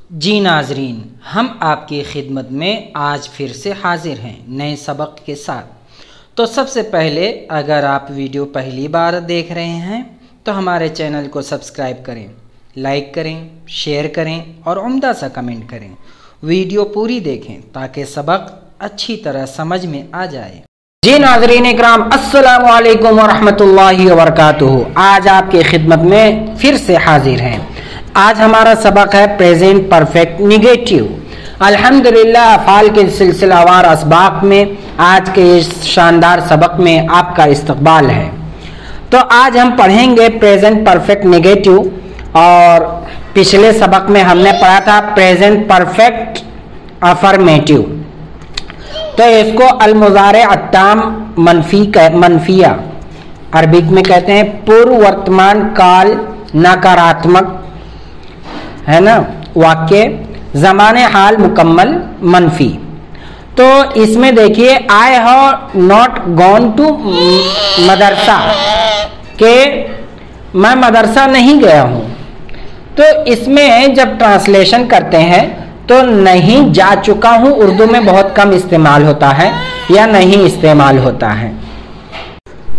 जी नाजरीन, हम आपकी खिदमत में आज फिर से हाजिर हैं नए सबक के साथ। तो सबसे पहले अगर आप वीडियो पहली बार देख रहे हैं तो हमारे चैनल को सब्सक्राइब करें, लाइक करें, शेयर करें और उम्दा सा कमेंट करें। वीडियो पूरी देखें ताकि सबक अच्छी तरह समझ में आ जाए। जी नाजरीन इकराम, अस्सलामु अलैकुम वरहमतुल्लाहि वबरकातुहू। आज आपकी खिदमत में फिर से हाजिर हैं। आज हमारा सबक है प्रेजेंट परफेक्ट निगेटिव। अल्हम्दुलिल्लाह अफ़ाल के सिलसिलावार असबाक में आज के इस शानदार सबक में आपका इस्तकबाल है। तो आज हम पढ़ेंगे प्रेजेंट परफेक्ट निगेटिव और पिछले सबक में हमने पढ़ा था प्रेजेंट परफेक्ट अफर्मेटिव। तो इसको अलमुज़ारे अत्ताम मनफिया अरबिक में कहते हैं। पूर्व वर्तमान काल नकारात्मक है ना वाक्य, ज़माने हाल मुकम्मल मनफी। तो इसमें देखिए I have not gone to मदरसा, के मैं मदरसा नहीं गया हूँ। तो इसमें जब ट्रांसलेशन करते हैं तो नहीं जा चुका हूँ उर्दू में बहुत कम इस्तेमाल होता है या नहीं इस्तेमाल होता है।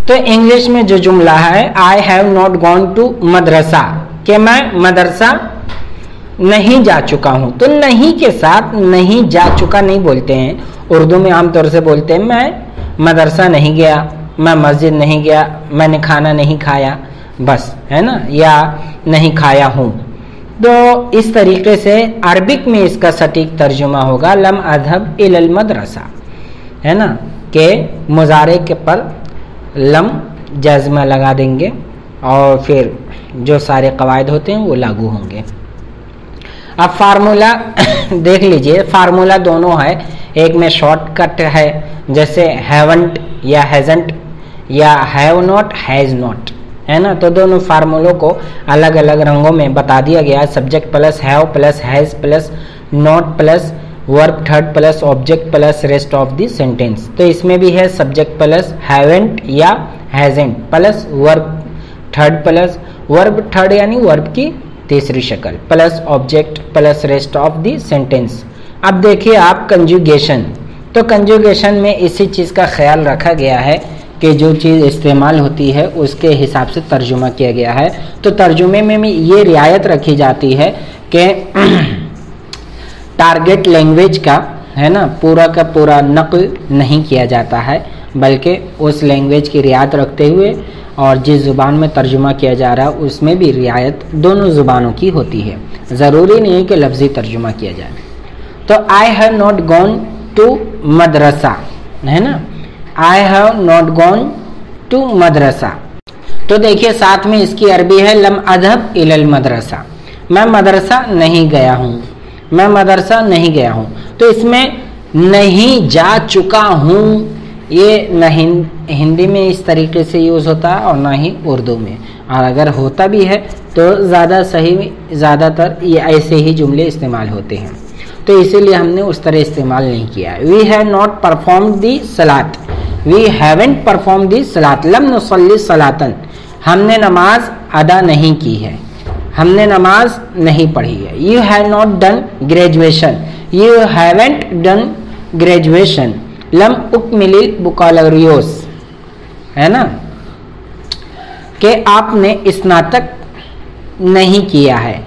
तो इंग्लिश में जो जुमला है I have not gone to मदरसा, कि मैं मदरसा नहीं जा चुका हूँ। तो नहीं के साथ नहीं जा चुका नहीं बोलते हैं। उर्दू में आमतौर से बोलते हैं मैं मदरसा नहीं गया, मैं मस्जिद नहीं गया, मैंने खाना नहीं खाया, बस, है ना, या नहीं खाया हूँ। तो इस तरीके से अरबिक में इसका सटीक तर्जुमा होगा लम अज़हब इलल मदरसा, है ना, के मुजारे के पर लम जज़्मा लगा देंगे और फिर जो सारे कवायद होते हैं वो लागू होंगे। अब फार्मूला देख लीजिए, फार्मूला दोनों है। एक में शॉर्टकट है जैसे हैवंट या हैजंट या हैव नॉट हैज़ नॉट, है ना। तो दोनों फार्मूलों को अलग अलग रंगों में बता दिया गया है। Subject plus have plus has plus not plus verb third plus object plus rest of the sentence. तो इसमें भी है सब्जेक्ट प्लस हैवेंट या हैजेंट plus verb third plus verb third यानी वर्ब की तीसरी शक्ल plus object plus rest of the sentence. अब देखिए आप कंजुगेशन। तो कंजुगेशन में इसी चीज़ का ख्याल रखा गया है कि जो चीज़ इस्तेमाल होती है उसके हिसाब से तर्जुमा किया गया है। तो तर्जुमे में भी ये रियायत रखी जाती है कि टारगेट लैंग्वेज का, है ना, पूरा का पूरा नक़ल नहीं किया जाता है, बल्कि उस लैंग्वेज की रियायत रखते हुए और जिस ज़ुबान में तर्जुमा किया जा रहा है उसमें भी रियायत दोनों ज़ुबानों की होती है। ज़रूरी नहीं है कि लफ्ज़ी तर्जुमा किया जाए। तो I have not gone to मदरसा, है ना, I have not gone to मदरसा। तो देखिए साथ में इसकी अरबी है लम अज़हब इलल मदरसा, मैं मदरसा नहीं गया हूँ, मैं मदरसा नहीं गया हूँ। तो इसमें नहीं जा चुका हूँ ये न हिंदी में इस तरीके से यूज़ होता है और ना ही उर्दू में, और अगर होता भी है तो ज़्यादातर ये ऐसे ही जुमले इस्तेमाल होते हैं। तो इसीलिए हमने उस तरह इस्तेमाल नहीं किया है। We have not perform the सलात, we haven't perform the Salat, lump नुसल्ली सलातन, हमने नमाज अदा नहीं की है, हमने नमाज नहीं पढ़ी है। You have not done graduation, you haven't done graduation, लम उकमिलिल बुकालोरियोस, है ना, कि आपने स्नातक नहीं किया है।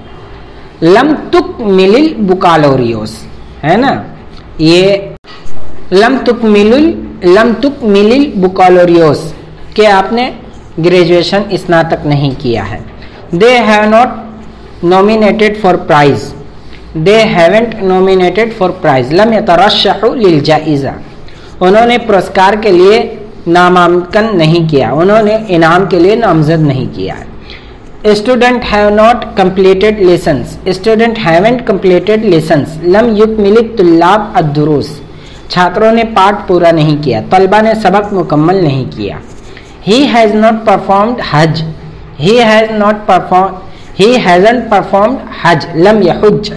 लम तुकमिलिल बुकालोरियोस, है ना, ये लम तुकमिलिल बुकालोरियोस कि आपने ग्रेजुएशन स्नातक नहीं किया है। They have not nominated for prize, they haven't nominated for prize, लम यतरशहु लिल जाइज़ा, उन्होंने पुरस्कार के लिए नामांकन नहीं किया, उन्होंने इनाम के लिए नामजद नहीं किया है। Student have not completed lessons, student haven't completed lessons, लम युकमिलित तुल्लाब अद्दुरूस, छात्रों ने पाठ पूरा नहीं किया, तलबा ने सबक मुकम्मल नहीं किया। ही हैज़ नॉट परफॉर्म्ड हज, ही हैज़न्ट परफॉर्म्ड हज, लम यहुज,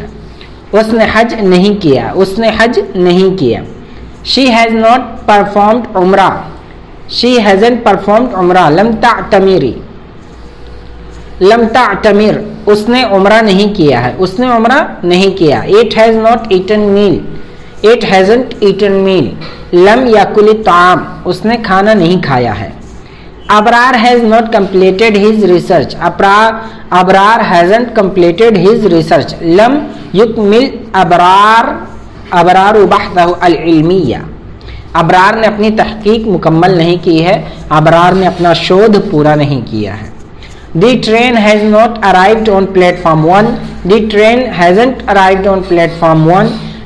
उसने हज नहीं किया, उसने हज नहीं किया। She has not performed umrah, she hasn't performed umrah, lam ta'tamiri, लम तातमिर उसने उम्रा नहीं किया है, उसने उम्रा नहीं किया। It has not eaten meal, it hasn't eaten meal. लम याकुल ताम, उसने खाना नहीं खाया है। Abrar has not completed his research, Abrar hasn't completed his research. लम युकमिल अबरार बहथहु अल इल्मिया, अबरार ने अपनी तहकीक मुकम्मल नहीं की है, अबरार ने अपना शोध पूरा नहीं किया है। The train has not arrived on platform 1, the train hasn't arrived on platform 1.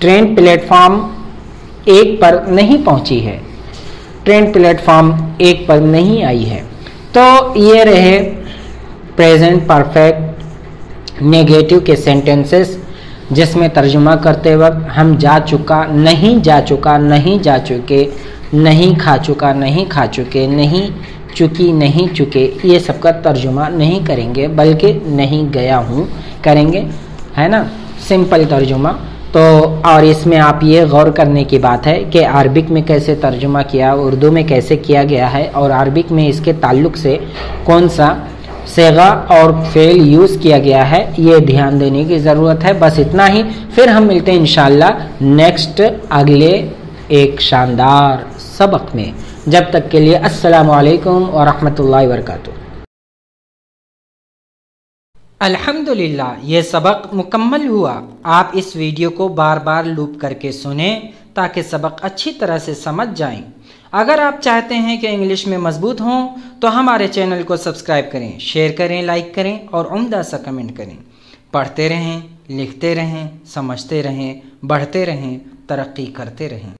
Train platform 1 पर नहीं पहुंची है, ट्रेन प्लेटफॉर्म 1 पर नहीं आई है। तो ये रहे प्रेजेंट परफेक्ट नेगेटिव के सेंटेंसेस, जिसमें तर्जुमा करते वक्त हम जा चुका, नहीं जा चुका, नहीं जा चुके, नहीं खा चुका, नहीं खा चुके, नहीं चुकी, नहीं चुके, ये सब का तर्जुमा नहीं करेंगे, बल्कि नहीं गया हूँ करेंगे, है ना, सिंपल तर्जुमा। तो और इसमें आप ये गौर करने की बात है कि अरबिक में कैसे तर्जुमा किया, उर्दू में कैसे किया गया है, और अरबिक में इसके ताल्लुक से कौन सा सेगा और फेल यूज़ किया गया है, ये ध्यान देने की ज़रूरत है। बस इतना ही, फिर हम मिलते हैं इंशाअल्लाह नेक्स्ट अगले एक शानदार सबक में। जब तक के लिए अस्सलामु अलैकुम व रहमतुल्लाहि व बरकातुहू। अल्हम्दुलिल्लाह, ये सबक मुकम्मल हुआ। आप इस वीडियो को बार बार लूप करके सुने ताकि सबक अच्छी तरह से समझ जाएं। अगर आप चाहते हैं कि इंग्लिश में मजबूत हों तो हमारे चैनल को सब्सक्राइब करें, शेयर करें, लाइक करें और उम्दा सा कमेंट करें। पढ़ते रहें, लिखते रहें, समझते रहें, बढ़ते रहें, तरक्की करते रहें।